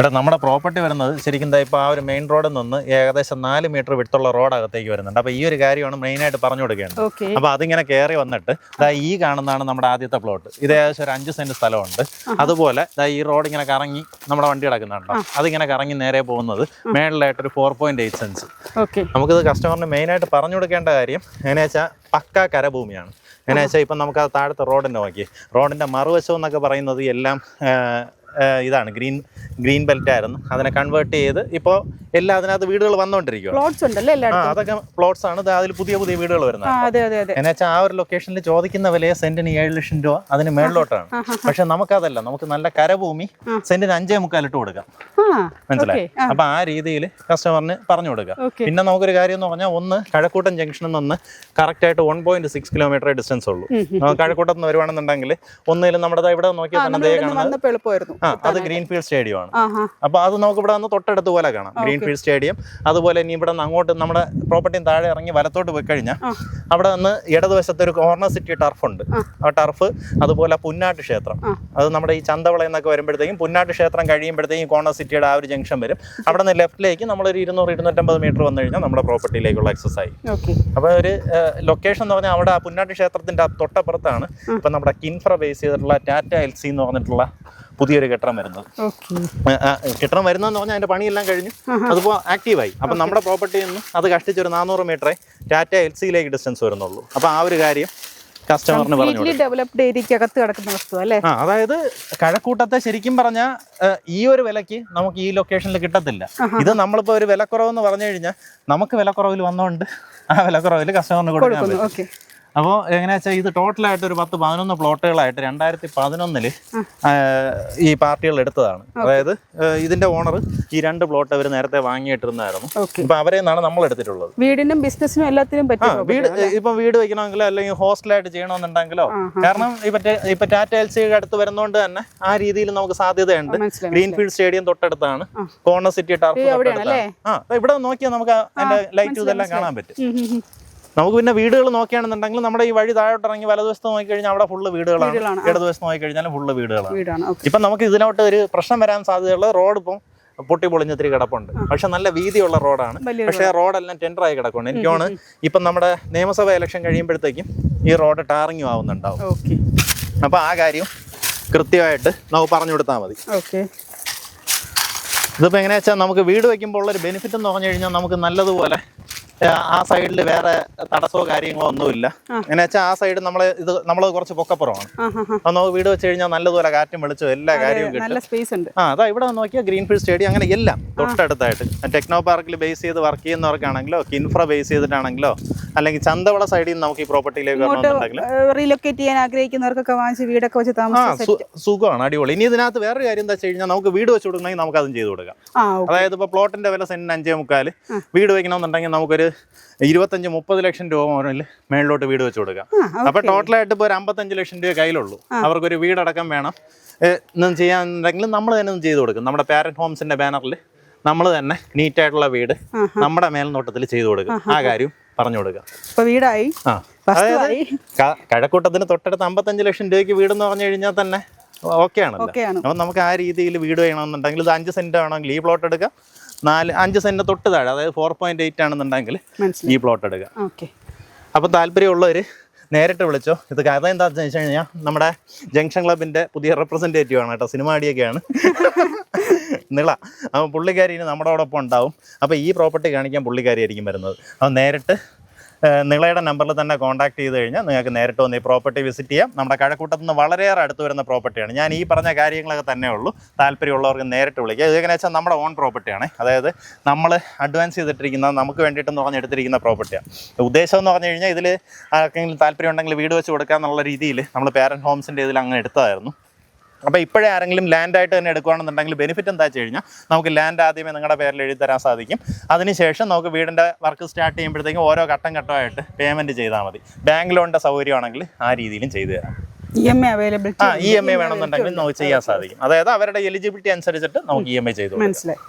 ഇവിടെ നമ്മുടെ പ്രോപ്പർട്ടി വരുന്നത് ശരിക്കും ഇപ്പോൾ ആ ഒരു മെയിൻ റോഡിൽ നിന്ന് ഏകദേശം 4 മീറ്റർ വിട്ടുള്ള റോഡ് അകത്തേക്ക് വരുന്നുണ്ട്. അപ്പോൾ ഈ ഒരു കാര്യമാണ് മെയിനായിട്ട് പറഞ്ഞു കൊടുക്കേണ്ടത്. അപ്പോൾ അതിങ്ങനെ കയറി വന്നിട്ട് ഈ കാണുന്നതാണ് നമ്മുടെ ആദ്യത്തെ പ്ലോട്ട്. ഇത് ഏകദേശം ഒരു 5 സെന്റ് സ്ഥലമുണ്ട്. അതുപോലെ ഈ റോഡ് ഇങ്ങനെ കറങ്ങി നമ്മുടെ വണ്ടി കിടക്കുന്നുണ്ടോ, അതിങ്ങനെ കറങ്ങി നേരെ പോകുന്നത് മേളിലായിട്ടൊരു 4.8 സെൻസ്. നമുക്കിത് കസ്റ്റമറിന് മെയിനായിട്ട് പറഞ്ഞു കൊടുക്കേണ്ട കാര്യം എങ്ങനെയാ വെച്ചാൽ പക്കാ കരഭൂമിയാണ്. എങ്ങനെയാ വെച്ചാൽ ഇപ്പം നമുക്ക് അത് താഴത്തെ റോഡിൻ്റെ നോക്കി, റോഡിൻ്റെ മറുവശം എന്നൊക്കെ പറയുന്നത് എല്ലാം ഇതാണ് ഗ്രീൻ ബെൽറ്റ് ആയിരുന്നു. അതിനെ കൺവേർട്ട് ചെയ്ത് ഇപ്പോൾ എല്ലാം അതിനകത്ത് വീടുകൾ വന്നുകൊണ്ടിരിക്കുക. അതൊക്കെ പ്ലോട്ട്സ് ആണ്. അതിൽ പുതിയ പുതിയ വീടുകൾ വരുന്നത്. എന്ന് വെച്ചാൽ ആ ഒരു ലൊക്കേഷനിൽ ചോദിക്കുന്ന വിലയെ സെന്റിന് 7 ലക്ഷം രൂപ അതിന് മേളിലോട്ടാണ്. പക്ഷെ നമുക്കതല്ല, നമുക്ക് നല്ല കരഭൂമി സെന്റിന് 5.25 ഇട്ട് കൊടുക്കാം. മനസ്സിലായി? അപ്പൊ ആ രീതിയിൽ കസ്റ്റമറിന് പറഞ്ഞു കൊടുക്കുക. പിന്നെ നമുക്കൊരു കാര്യം എന്ന് പറഞ്ഞാൽ, ഒന്ന് കഴക്കൂട്ടം ജംഗ്ഷനിൽ നിന്ന് കറക്റ്റ് ആയിട്ട് 1.6 കിലോമീറ്റർ ഡിസ്റ്റൻസ് ഉള്ളൂ. കഴക്കൂട്ടത്ത് നിന്ന് വരുവാണെന്നുണ്ടെങ്കിൽ ഒന്നിലും നമ്മുടെ ഇവിടെ നോക്കിയാൽ തന്നെ അത് ഗ്രീൻഫീൽഡ് സ്റ്റേഡിയം ആണ്. അപ്പൊ അത് നമുക്ക് ഇവിടെ വന്ന് തൊട്ടടുത്ത് പോലെ കാണാം, ഗ്രീൻഫീൽഡ് സ്റ്റേഡിയം. അതുപോലെ ഇനി ഇവിടെ നിന്ന് അങ്ങോട്ട് നമ്മുടെ പ്രോപ്പർട്ടിയും താഴെ ഇറങ്ങി വലത്തോട്ട് പോയി കഴിഞ്ഞാൽ അവിടെ നിന്ന് ഇടതുവശത്ത് ഒരു കോർണർ സിറ്റി ടർഫ് ഉണ്ട്. ആ ടർഫ്, അതുപോലെ പുന്നാട്ട് ക്ഷേത്രം, അത് നമ്മുടെ ഈ ചന്തവള എന്നൊക്കെ വരുമ്പോഴത്തേക്കും പുന്നാട്ട് ക്ഷേത്രം കഴിയുമ്പോഴത്തേക്കും കോർണർ സിറ്റിയുടെ ആ ഒരു ജംഗ്ഷൻ വരും. അവിടെ നിന്ന് ലെഫ്റ്റിലേക്ക് നമ്മളൊരു 200-250 മീറ്റർ വന്നു കഴിഞ്ഞാൽ നമ്മുടെ പ്രോപ്പർട്ടിയിലേക്കുള്ള എക്സസ് ആയി. അപ്പോൾ ഒരു ലൊക്കേഷൻ എന്ന് പറഞ്ഞാൽ അവിടെ പുന്നാട്ട് ക്ഷേത്രത്തിന്റെ തൊട്ടപ്പുറത്താണ് ഇപ്പം നമ്മുടെ കിൻഫ്ര ബേസ് ചെയ്തിട്ടുള്ള ടാറ്റ LC എന്ന് പറഞ്ഞിട്ടുള്ള പുതിയൊരു കെട്ടിടം വരുന്നത്. കെട്ടിടം വരുന്നതെന്ന് പറഞ്ഞാൽ അതിന്റെ പണിയെല്ലാം കഴിഞ്ഞു, അതിപ്പോൾ ആക്റ്റീവായി. അപ്പം നമ്മുടെ പ്രോപ്പർട്ടിയിൽ നിന്ന് അത് കഷ്ടിച്ചൊരു 400 മീറ്ററേ ടാറ്റ LCയിലേക്ക് ഡിസ്റ്റൻസ് വരുന്നുള്ളൂ. അപ്പോൾ ആ ഒരു കാര്യം കസ്റ്റമറിന് പറഞ്ഞു. അതായത് കഴക്കൂട്ടത്തെ ശരിക്കും പറഞ്ഞാൽ ഈ ഒരു വിലക്ക് നമുക്ക് ഈ ലൊക്കേഷനിൽ കിട്ടത്തില്ല. ഇത് നമ്മളിപ്പോൾ ഒരു വിലക്കുറവെന്ന് പറഞ്ഞു കഴിഞ്ഞാൽ നമുക്ക് വിലക്കുറവിൽ വന്നുകൊണ്ട് ആ വിലക്കുറവിൽ കസ്റ്റമറിന് കൊടുക്കാൻ പറ്റും. അപ്പോൾ എങ്ങനെയാ വെച്ചാൽ ഇത് ടോട്ടലായിട്ട് ഒരു 10-11 പ്ലോട്ടുകളായിട്ട് 2011 ഈ പാർട്ടികൾ എടുത്തതാണ്. അതായത് ഇതിന്റെ ഓണർ ഈ 2 പ്ലോട്ട് അവർ നേരത്തെ വാങ്ങിയിട്ടിരുന്നായിരുന്നു. ഇപ്പൊ അവരെ നിന്നാണ് നമ്മൾ എടുത്തിട്ടുള്ളത്. വീടിനും ബിസിനസിനും എല്ലാത്തിനും ഇപ്പൊ വീട് വെക്കണമെങ്കിലോ അല്ലെങ്കിൽ ഹോസ്റ്റലായിട്ട് ചെയ്യണമെന്നുണ്ടെങ്കിലോ, കാരണം ഇപ്പൊ ടാറ്റ LC അടുത്ത് വരുന്നതുകൊണ്ട് തന്നെ ആ രീതിയിൽ നമുക്ക് സാധ്യതയുണ്ട്. ഗ്രീൻഫീൽഡ് സ്റ്റേഡിയം തൊട്ടടുത്താണ്, കോർണർ സിറ്റി ടർഫ് തൊട്ടടുത്താണ്. ഇവിടെ നോക്കിയാൽ നമുക്ക് അതിന്റെ ലൈറ്റ് ഇതെല്ലാം കാണാൻ പറ്റും. നമുക്ക് പിന്നെ വീടുകൾ നോക്കുകയാണെന്നുണ്ടെങ്കിൽ നമ്മുടെ ഈ വഴി താഴോട്ട് ഇറങ്ങി വലതുവശത്ത് നോക്കിക്കഴിഞ്ഞാൽ അവിടെ ഫുള്ള് വീടുകളാണ്, ഇടതുവശത്ത് നോക്കിക്കഴിഞ്ഞാലും ഫുള്ള് വീടുകളാണ്. ഇപ്പം നമുക്ക് ഇതിനോട്ട് ഒരു പ്രശ്നം വരാൻ സാധ്യതയുള്ള റോഡ് ഇപ്പം പൊട്ടിപ്പൊളിഞ്ഞൊത്തിരി കിടപ്പുണ്ട്. പക്ഷെ നല്ല വീതിയുള്ള റോഡാണ്. പക്ഷേ റോഡെല്ലാം ടെൻഡറായി കിടക്കുന്നുണ്ട്. എനിക്ക് തോന്നുന്നു ഇപ്പം നമ്മുടെ നിയമസഭാ ഇലക്ഷൻ കഴിയുമ്പോഴത്തേക്കും ഈ റോഡ് ടാറിങ്ങും ആവുന്നുണ്ടാവും. അപ്പം ആ കാര്യം കൃത്യമായിട്ട് നമുക്ക് പറഞ്ഞു കൊടുത്താൽ മതി. ഇതിപ്പോൾ എങ്ങനെയാ വെച്ചാൽ നമുക്ക് വീട് വയ്ക്കുമ്പോൾ ഉള്ളൊരു ബെനിഫിറ്റ് എന്ന് പറഞ്ഞു കഴിഞ്ഞാൽ നമുക്ക് നല്ലതുപോലെ ആ സൈഡിൽ വേറെ തടസ്സമോ കാര്യങ്ങളോ ഒന്നുമില്ല. എന്നു വെച്ചാൽ ആ സൈഡ് നമ്മൾ കുറച്ച് പൊക്കപ്പുറമാണ്. അത് നമുക്ക് വീട് വെച്ച് കഴിഞ്ഞാൽ നല്ലതുപോലെ കാറ്റും വെളിച്ചവും എല്ലാ കാര്യവും കിട്ടും. അതാ ഇവിടെ നോക്കിയാൽ ഗ്രീൻഫീൽഡ് സ്റ്റേഡിയം അങ്ങനെ എല്ലാം തൊട്ടടുത്തായിട്ട്. ടെക്നോ പാർക്കിൽ ബേസ് ചെയ്ത് വർക്ക് ചെയ്യുന്നവർക്കാണെങ്കിലോ കിൻഫ്ര ബേസ് ചെയ്തിട്ടാണെങ്കിലോ അല്ലെങ്കിൽ ചന്തവള സൈഡിൽ നിന്ന് നമുക്ക് ഈ പ്രോപ്പർട്ടിയിലേക്ക് റീലൊക്കേറ്റ് ചെയ്യാൻ ആഗ്രഹിക്കുന്നവർക്കൊക്കെ വാങ്ങിച്ച് വീടൊക്കെ വെച്ച് താമസിക്കാൻ സുഖമാണ്, അടിപൊളി. ഇനി ഇതിനകത്ത് വേറെ കാര്യം എന്താ വെച്ച് കഴിഞ്ഞാൽ നമുക്ക് വീട് വെച്ച് കൊടുക്കണമെങ്കിൽ നമുക്ക് അതും ചെയ്ത് കൊടുക്കാം. അതായത് ഇപ്പോൾ പ്ലോട്ടിന്റെ വില സെന്റിന് 5.25, വീട് വെക്കണമെന്നുണ്ടെങ്കിൽ നമുക്കൊരു 25-30 ലക്ഷം രൂപ മുതൽ മേളിലോട്ട് വീട് വെച്ച് കൊടുക്കാം. അപ്പൊ ടോട്ടലായിട്ട് ഇപ്പോൾ ഒരു 55 ലക്ഷം രൂപ കയ്യിലുള്ളൂ. അവർക്കൊരു വീടടക്കം വേണം എന്നും ചെയ്യാന്നുണ്ടെങ്കിൽ നമ്മൾ തന്നെ ഒന്ന് ചെയ്ത് കൊടുക്കും. നമ്മുടെ പാരന്റ് ഹോംസിന്റെ ബാനറിൽ നമ്മൾ തന്നെ നീറ്റായിട്ടുള്ള വീട് നമ്മുടെ മേൽനോട്ടത്തിൽ ചെയ്തു കൊടുക്കും. ആ കാര്യം പറഞ്ഞു കൊടുക്കുക. അതായത് കഴക്കൂട്ടത്തിന് തൊട്ടടുത്ത് 55 ലക്ഷം രൂപയ്ക്ക് വീടെന്ന് പറഞ്ഞു കഴിഞ്ഞാൽ തന്നെ ഓക്കെ ആണല്ലോ. അപ്പം നമുക്ക് ആ രീതിയിൽ വീട് വേണമെന്നുണ്ടെങ്കിൽ ഇത് 5 സെന്റ് ആണെങ്കിൽ ഈ പ്ലോട്ട് എടുക്കാം. 5 സെന്റ് തൊട്ട് താഴെ, അതായത് 4.8 ആണെന്നുണ്ടെങ്കിൽ ഈ പ്ലോട്ട് എടുക്കാം. അപ്പം താല്പര്യമുള്ളവർ നേരിട്ട് വിളിച്ചോ. ഇത് കഥ എന്താണെന്ന് വെച്ച് കഴിഞ്ഞാൽ നമ്മുടെ ജംഗ്ഷൻ ക്ലബിൻ്റെ പുതിയ റെപ്രസെൻറ്റേറ്റീവ് ആണ് കേട്ടോ, സിനിമാടിയൊക്കെയാണ് നിള. അപ്പോൾ പുള്ളിക്കാരി ഇനി നമ്മളോടൊപ്പം ഉണ്ടാവും. അപ്പോൾ ഈ പ്രോപ്പർട്ടി കാണിക്കാൻ പുള്ളിക്കാരിയായിരിക്കും വരുന്നത്. അപ്പോൾ നേരിട്ട് നിളയുടെ നമ്പറിൽ തന്നെ കോൺടാക്ട് ചെയ്ത് കഴിഞ്ഞാൽ നിങ്ങൾക്ക് നേരിട്ട് വന്ന് ഈ പ്രോപ്പർട്ടി വിസിറ്റ് ചെയ്യാം. നമ്മുടെ കഴക്കൂട്ടത്ത് നിന്ന് വളരെയേറെ അടുത്ത് വരുന്ന പ്രോപ്പർട്ടിയാണ്. ഞാൻ ഈ പറഞ്ഞ കാര്യങ്ങളൊക്കെ തന്നെ ഉള്ളൂ. താല്പര്യമുള്ളവർക്ക് നേരിട്ട് വിളിക്കുക. ഇതെങ്ങനെ വെച്ചാൽ നമ്മുടെ ഓൺ പ്രോപ്പർട്ടിയാണ്. അതായത് നമ്മൾ അഡ്വാൻസ് ചെയ്തിട്ടിരിക്കുന്ന, നമുക്ക് വേണ്ടിയിട്ടെന്ന് പറഞ്ഞെടുത്തിരിക്കുന്ന പ്രോപ്പർട്ടിയാണ്. ഉദ്ദേശം എന്ന് പറഞ്ഞു കഴിഞ്ഞാൽ ഇതിൽ ആർക്കെങ്കിലും താല്പര്യം ഉണ്ടെങ്കിൽ വീട് വെച്ച് കൊടുക്കുക എന്നുള്ള രീതിയിൽ നമ്മൾ പാരന്റ് ഹോംസിൻ്റെ ഇതിൽ അങ്ങനെ എടുത്തതായിരുന്നു. അപ്പോൾ ഇപ്പോഴേ ആരെങ്കിലും ലാൻഡായിട്ട് തന്നെ എടുക്കുകയാണെന്നുണ്ടെങ്കിൽ ബെനിഫിറ്റ് എന്താ വെച്ച് കഴിഞ്ഞാൽ നമുക്ക് ലാൻഡ് ആദ്യമേ നിങ്ങളുടെ പേരിൽ എഴുതി തരാൻ സാധിക്കും. അതിനുശേഷം നമുക്ക് വീടിൻ്റെ വർക്ക് സ്റ്റാർട്ട് ചെയ്യുമ്പോഴത്തേക്കും ഓരോ ഘട്ടമായിട്ട് പേയ്മെൻറ്റ് ചെയ്താൽ മതി. ബാങ്ക് ലോണിൻ്റെ സൗകര്യമാണെങ്കിൽ ആ രീതിയിലും ചെയ്തു തരാം. EMI വേണമെന്നുണ്ടെങ്കിൽ നമുക്ക് ചെയ്യാൻ സാധിക്കും. അതായത് അവരുടെ എലിജിബിലിറ്റി അനുസരിച്ചിട്ട് നമുക്ക് EMI ചെയ്തു. മനസ്സിലായി.